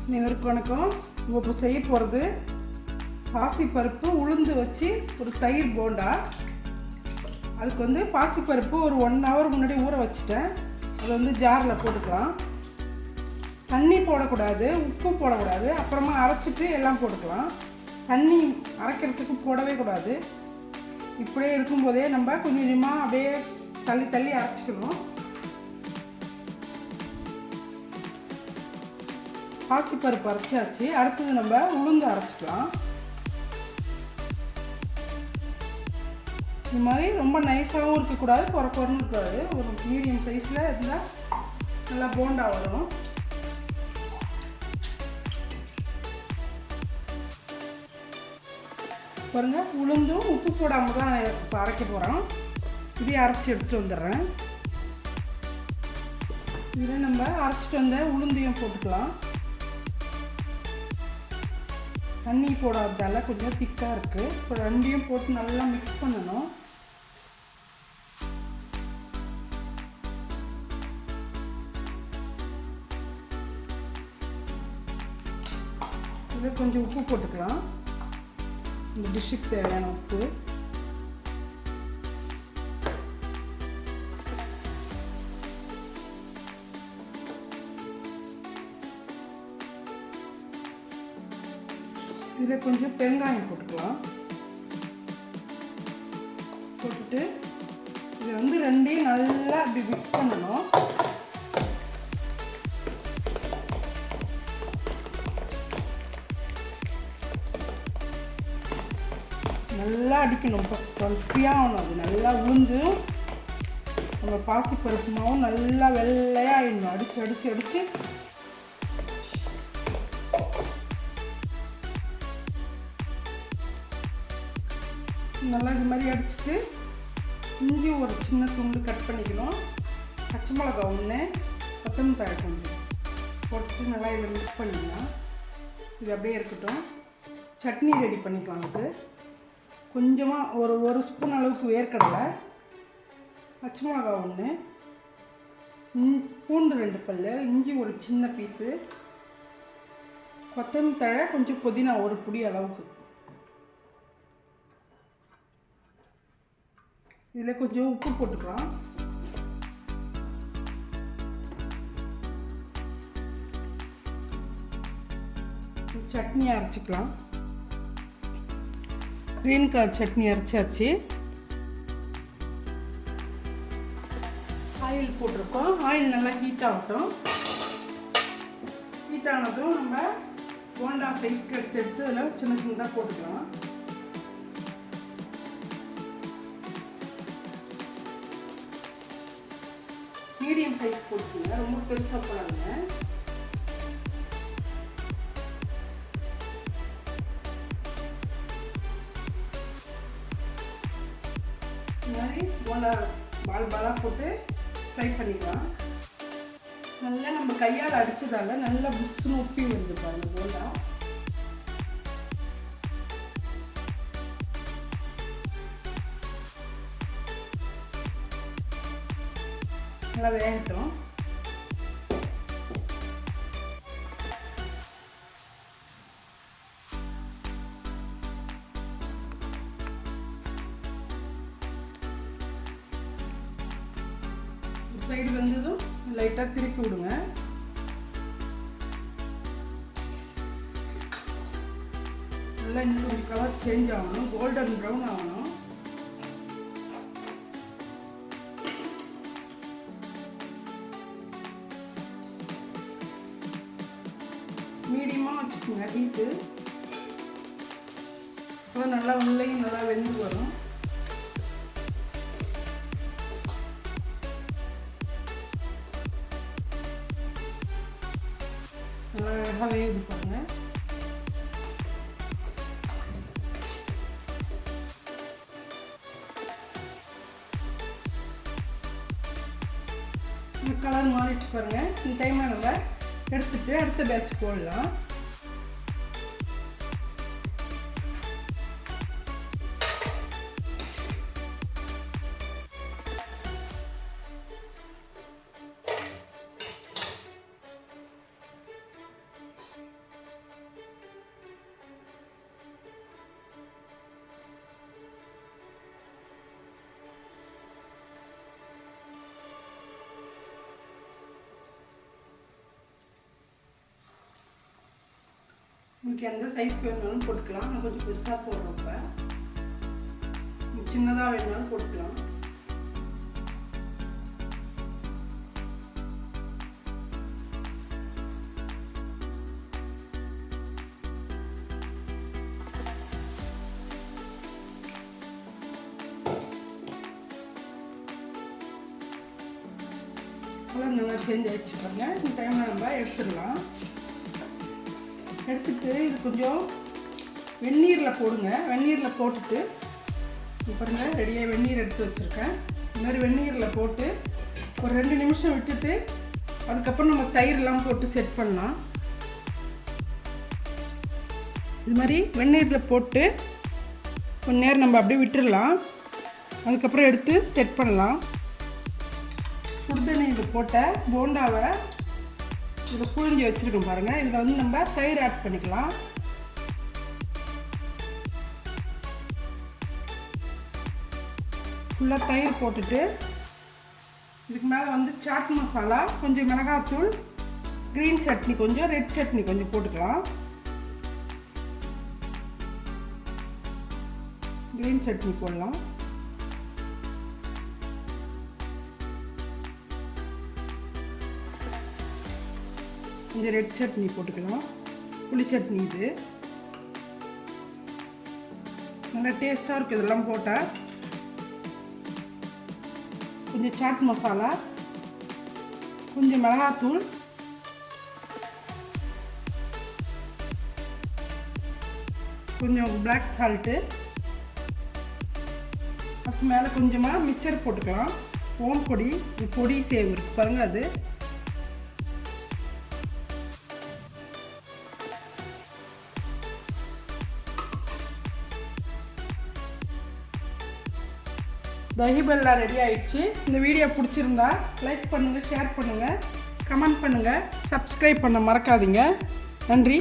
அனைவருக்கும் வணக்கம். இப்போ செய்ய போகிறது பாசிப்பருப்பு உளுந்து வச்சு ஒரு தயிர் போண்டா. அதுக்கு பாசிப்பருப்பு ஒரு 1 hour முன்னாடி ஊற வச்சுட்டேன். அதை ஜாரில் போட்டுக்கலாம். தண்ணி போடக்கூடாது, உப்பு போடக்கூடாது. அப்புறமா அரைச்சிட்டு எல்லாம் போட்டுக்கலாம். தண்ணி அரைக்கிறதுக்கு போடவே கூடாது. இப்படியே இருக்கும்போதே நம்ம கொஞ்சம் கொஞ்சமாக அப்படியே தள்ளி தள்ளி அரைச்சிக்கணும். பாசிப்பருப்பு அரைச்சாச்சு. அடுத்தது நம்ம உளுந்து அரைச்சிக்கலாம். இந்த மாதிரி ரொம்ப நைஸாகவும் இருக்கக்கூடாது, குறைன்னு இருக்காது. ஒரு மீடியம் சைஸில் இருந்தால் நல்லா போண்டா வரும். பாருங்கள், உளுந்தும் உப்பு போடாமல் தான் இப்போ அரைக்க போகிறோம். இதையும் அரைச்சி எடுத்துகிட்டு வந்துடுறேன். இதில் நம்ம அரைச்சிட்டு வந்த உளுந்தையும் போட்டுக்கலாம். தண்ணி போடாததால கொஞ்சம் திக்காக இருக்குது. இப்போ ரெண்டையும் போட்டு நல்லா மிக்ஸ் பண்ணணும். இதில் கொஞ்சம் உப்பு போட்டுக்கலாம். இந்த டிஷ்ஷுக்கு தேவையான உப்பு. இதில் கொஞ்சம் பெருங்காயம் போட்டுக்கலாம். போட்டுட்டு இதை ரெண்டையும் நல்லா அப்படி மிக்ஸ் பண்ணணும். நல்லா அடிக்கணும். பல்பியாக ஆகணும். அது நல்லா உளுந்து நம்ம பாசிப்பருப்பு மாவும் நல்லா வெள்ளையாக ஆகிடணும். அடித்து அடித்து அடித்து நல்லா இது மாதிரி அடிச்சுட்டு இஞ்சி ஒரு சின்ன துண்டு கட் பண்ணிக்கணும். பச்சை மிளகா 1, கொத்தமல்லி தழை கொஞ்சம் போட்டு நல்லா இதை மிக்ஸ் பண்ணிக்கலாம். இது அப்படியே இருக்கட்டும். சட்னி ரெடி பண்ணிக்கலாம். அதுக்கு கொஞ்சமாக ஒரு ஸ்பூன் அளவுக்கு வேர்க்கடலை, பச்சை மிளகா 1, பூண்டு 2 பல், இஞ்சி ஒரு சின்ன பீஸு, கொத்தமல்லி தழை கொஞ்சம், புதினா ஒரு புடி அளவுக்கு. இதில் கொஞ்சம் உப்பு போட்டுக்கலாம். சட்னி அரைச்சிக்கலாம். க்ரீன் கலர் சட்னி அரைச்சாச்சு. ஆயில் போட்டிருக்கோம். ஆயில் நல்லா ஹீட் ஆகட்டும். ஹீட் ஆனதும் நம்ம போண்டா சைஸ்க்கு எடுத்து அதில் சின்ன சின்னதாக போட்டுக்கலாம். மீடியம் சைஸ் போட்டுக்கோங்க, ரொம்ப பெருசாக போடாதுங்க. இந்த மாதிரி போண்டா பாலாக போட்டு ஃப்ரை பண்ணிக்கலாம். நல்லா நம்ம கையால் அடித்ததால நல்லா புஷ்ஷுன்னு உப்பி வருது பாருங்க போண்டா. நல்லா வேகட்டும். ஒரு சைடு வந்ததும் லைட்டாக திருப்பி விடுங்க. நல்லா இன்னும் கொஞ்சம் கலர் சேஞ்ச் ஆகணும், கோல்டன் ப்ரௌன் ஆகணும். மீடியமாக வச்சுக்கோங்க ஹீட்டு. இப்போ நல்லா உள்ளேயும் நல்லா வெந்து வரும். நல்லா அழகாக வேகுது பாருங்க. கலர் மாறிச்சு பாருங்க. இந்த டைமில் நம்ம எடுத்துட்டு அடுத்த பேட்ச் போடலாம். உங்களுக்கு எந்த சைஸ் வேணுனாலும் போட்டுக்கலாம். நான் கொஞ்சம் பெருசாக போடுறப்ப சின்னதாக வேணுனாலும் போட்டுக்கலாம். கலர் நல்லா சேஞ்ச் ஆகிடுச்சு பாருங்கள். இந்த டைமில் நம்ம எடுத்துடலாம். எடுத்துட்டு இது கொஞ்சம் வெந்நீரில் போடுங்க. வெந்நீரில் போட்டுட்டு பாருங்கள், ரெடியாக வெந்நீர் எடுத்து வச்சுருக்கேன். இந்த மாதிரி வெந்நீரில் போட்டு ஒரு 2 நிமிஷம் விட்டுட்டு அதுக்கப்புறம் நம்ம தயிரெலாம் போட்டு செட் பண்ணலாம். இது மாதிரி வெந்நீரில் போட்டு கொஞ்ச நேரம் நம்ம அப்படியே விட்டுடலாம். அதுக்கப்புறம் எடுத்து செட் பண்ணலாம். சுடுதண்ணியில் போட்ட போண்டாவை இதை புழிஞ்சி வச்சுருக்கோம் பாருங்கள். இதில் வந்து நம்ம தயிர் ஆட் பண்ணிக்கலாம். ஃபுல்லாக தயிர் போட்டுட்டு இதுக்கு மேலே வந்து சாட் மசாலா, கொஞ்சம் மிளகாத்தூள், க்ரீன் சட்னி கொஞ்சம், ரெட் சட்னி கொஞ்சம் போட்டுக்கலாம். க்ரீன் சட்னி போடலாம். கொஞ்சம் ரெட் சட்னி போட்டுக்கலாம். புளி சட்னி இது நல்லா டேஸ்ட்டாக இருக்குது. இதெல்லாம் போட்டால் கொஞ்சம் சாட் மசாலா, கொஞ்சம் மிளகாத்தூள், கொஞ்சம் பிளாக் சால்ட்டு, அதுக்கு மேலே கொஞ்சமாக மிக்சர் போட்டுக்கலாம். ஓம் பொடி, பொடி சேவ் இருக்குது பாருங்கள். அது தஹி பல்லா ரெடி ஆயிடுச்சு. இந்த வீடியோ பிடிச்சிருந்தா லைக் பண்ணுங்கள், ஷேர் பண்ணுங்கள், கமெண்ட் பண்ணுங்கள், சப்ஸ்கிரைப் பண்ண மறக்காதீங்க. நன்றி.